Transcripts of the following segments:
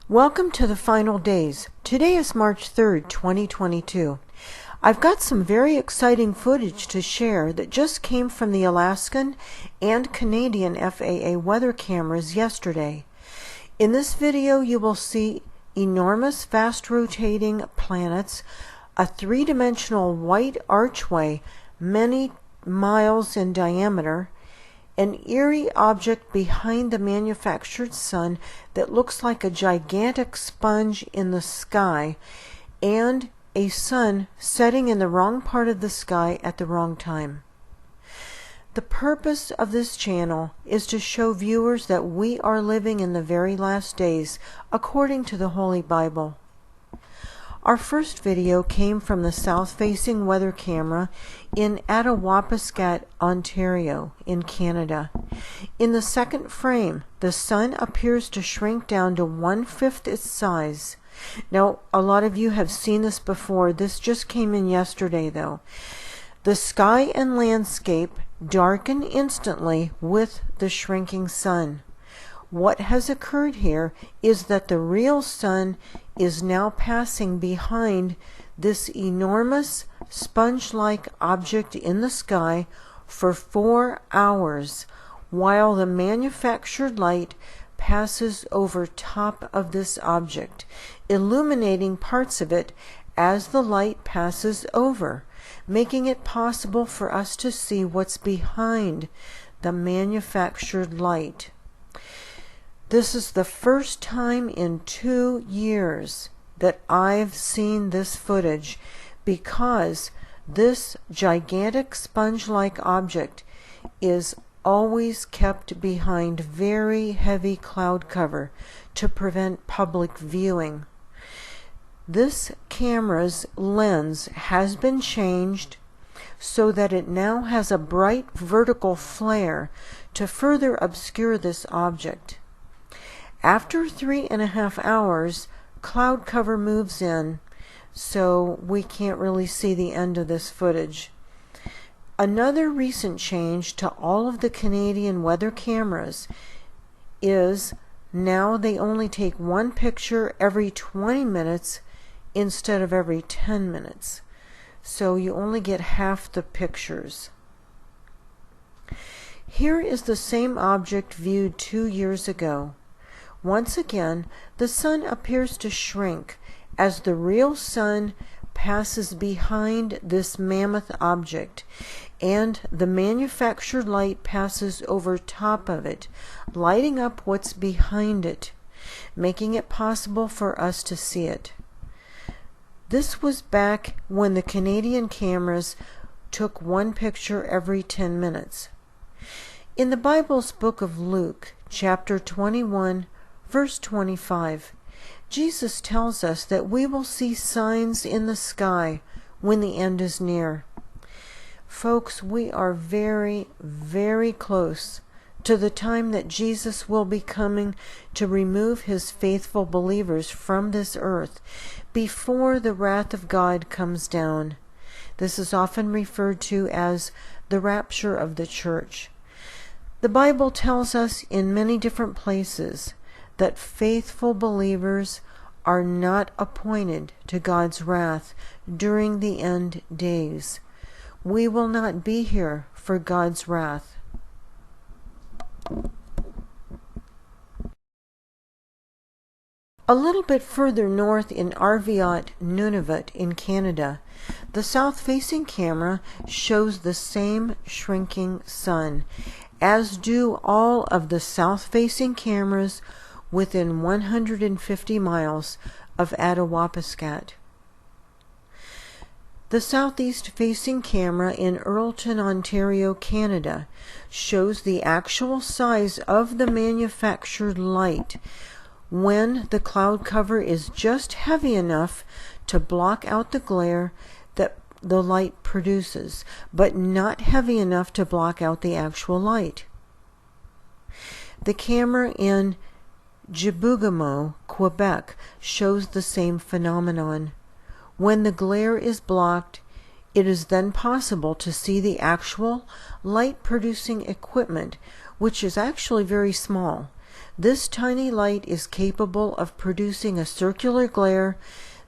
Welcome to the final days. Today is March 3rd, 2022. I've got some very exciting footage to share that just came from the Alaskan and Canadian FAA weather cameras yesterday. In this video, you will see enormous, fast-rotating planets, a three-dimensional white archway many miles in diameter, an eerie object behind the manufactured sun that looks like a gigantic sponge in the sky, and a sun setting in the wrong part of the sky at the wrong time. The purpose of this channel is to show viewers that we are living in the very last days according to the Holy Bible. Our first video came from the south-facing weather camera in Attawapiskat, Ontario, in Canada. In the second frame, the sun appears to shrink down to 1/5 its size. Now, a lot of you have seen this before. This just came in yesterday, though. The sky and landscape darken instantly with the shrinking sun. What has occurred here is that the real sun is now passing behind this enormous sponge-like object in the sky for 4 hours, while the manufactured light passes over top of this object, illuminating parts of it as the light passes over, making it possible for us to see what's behind the manufactured light. This is the first time in 2 years that I've seen this footage, because this gigantic sponge-like object is always kept behind very heavy cloud cover to prevent public viewing. This camera's lens has been changed so that it now has a bright vertical flare to further obscure this object. After 3.5 hours, cloud cover moves in, so we can't really see the end of this footage. Another recent change to all of the Canadian weather cameras is now they only take one picture every 20 minutes instead of every 10 minutes. So you only get half the pictures. Here is the same object viewed 2 years ago. Once again, the sun appears to shrink as the real sun passes behind this mammoth object, and the manufactured light passes over top of it, lighting up what's behind it, making it possible for us to see it. This was back when the Canadian cameras took one picture every 10 minutes. In the Bible's book of Luke, chapter 21, verse 25, Jesus tells us that we will see signs in the sky when the end is near. Folks, we are very, very close to the time that Jesus will be coming to remove his faithful believers from this earth before the wrath of God comes down. This is often referred to as the rapture of the church. The Bible tells us in many different places that faithful believers are not appointed to God's wrath during the end days. We will not be here for God's wrath. A little bit further north in Arviat, Nunavut in Canada, the south-facing camera shows the same shrinking sun, as do all of the south-facing cameras within 150 miles of Attawapiskat. The southeast-facing camera in Earlton, Ontario, Canada, shows the actual size of the manufactured light when the cloud cover is just heavy enough to block out the glare that the light produces, but not heavy enough to block out the actual light. The camera in Chibougamau, Quebec, shows the same phenomenon. When the glare is blocked, it is then possible to see the actual light-producing equipment, which is actually very small. This tiny light is capable of producing a circular glare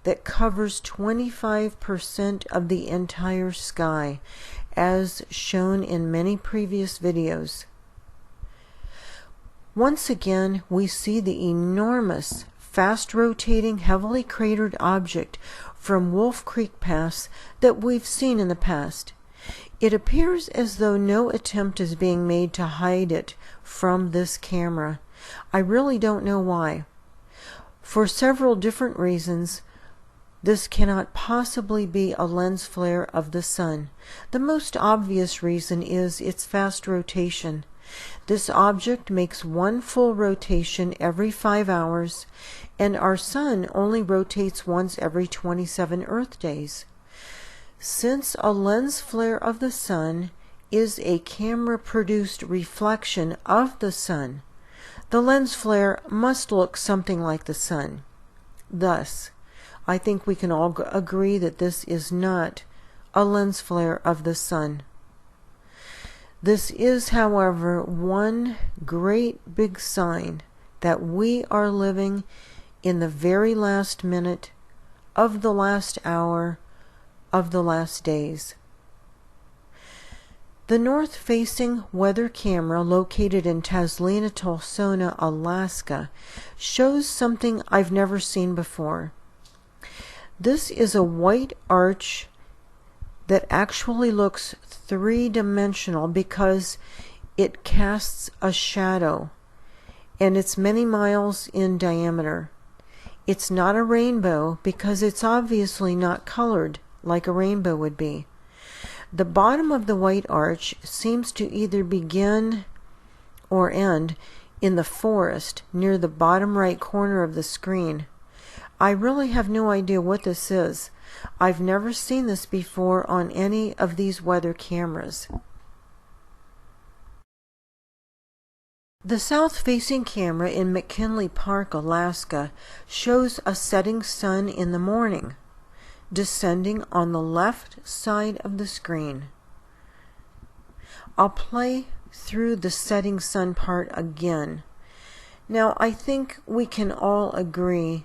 that covers 25% of the entire sky, as shown in many previous videos. Once again, we see the enormous, fast-rotating, heavily cratered object from Wolf Creek Pass that we've seen in the past. It appears as though no attempt is being made to hide it from this camera. I really don't know why. For several different reasons, this cannot possibly be a lens flare of the sun. The most obvious reason is its fast rotation. This object makes one full rotation every 5 hours, and our sun only rotates once every 27 Earth days. Since a lens flare of the sun is a camera-produced reflection of the sun, the lens flare must look something like the sun. Thus, I think we can all agree that this is not a lens flare of the sun. This is, however, one great big sign that we are living in the very last minute of the last hour of the last days. The north-facing weather camera located in Taslina, Alaska, shows something I've never seen before. This is a white arch that actually looks three-dimensional because it casts a shadow, and it's many miles in diameter. It's not a rainbow because it's obviously not colored like a rainbow would be. The bottom of the white arch seems to either begin or end in the forest near the bottom right corner of the screen. I really have no idea what this is. I've never seen this before on any of these weather cameras. The south-facing camera in McKinley Park, Alaska, shows a setting sun in the morning, descending on the left side of the screen. I'll play through the setting sun part again. Now, I think we can all agree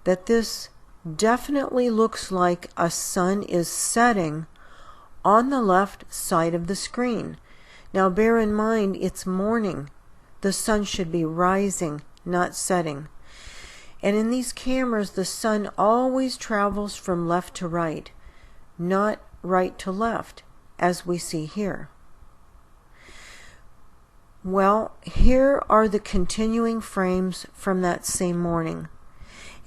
that this definitely looks like a sun is setting on the left side of the screen. Now, bear in mind, it's morning. The sun should be rising, not setting. And in these cameras, the sun always travels from left to right, not right to left, as we see here. Well, here are the continuing frames from that same morning.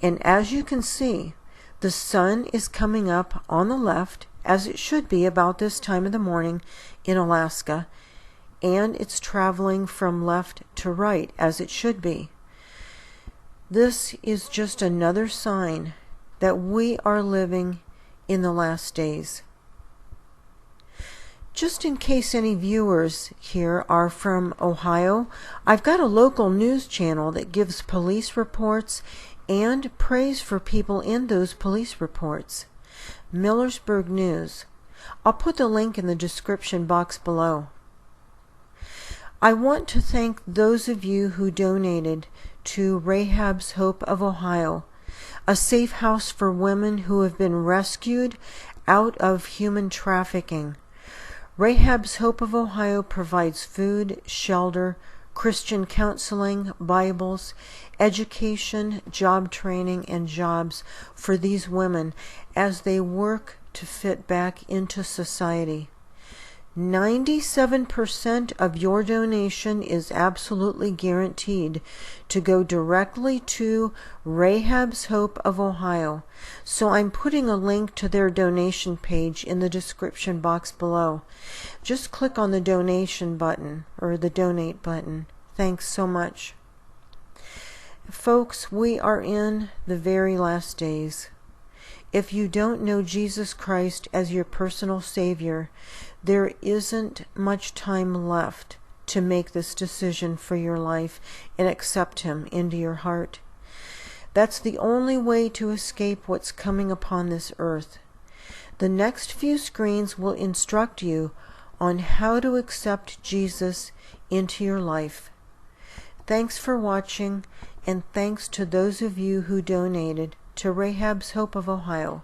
And as you can see, the sun is coming up on the left, as it should be about this time of the morning in Alaska, and it's traveling from left to right, as it should be. This is just another sign that we are living in the last days. Just in case any viewers here are from Ohio, I've got a local news channel that gives police reports and prays for people in those police reports. Millersburg News. I'll put the link in the description box below. I want to thank those of you who donated to Rahab's Hope of Ohio, a safe house for women who have been rescued out of human trafficking. Rahab's Hope of Ohio provides food, shelter, Christian counseling, Bibles, education, job training, and jobs for these women as they work to fit back into society. 97% of your donation is absolutely guaranteed to go directly to Rahab's Hope of Ohio. So I'm putting a link to their donation page in the description box below. Just click on the donation button or the donate button. Thanks so much. Folks, we are in the very last days. If you don't know Jesus Christ as your personal Savior, there isn't much time left to make this decision for your life and accept Him into your heart. That's the only way to escape what's coming upon this earth. The next few screens will instruct you on how to accept Jesus into your life. Thanks for watching, and thanks to those of you who donated to Rahab's Hope of Ohio.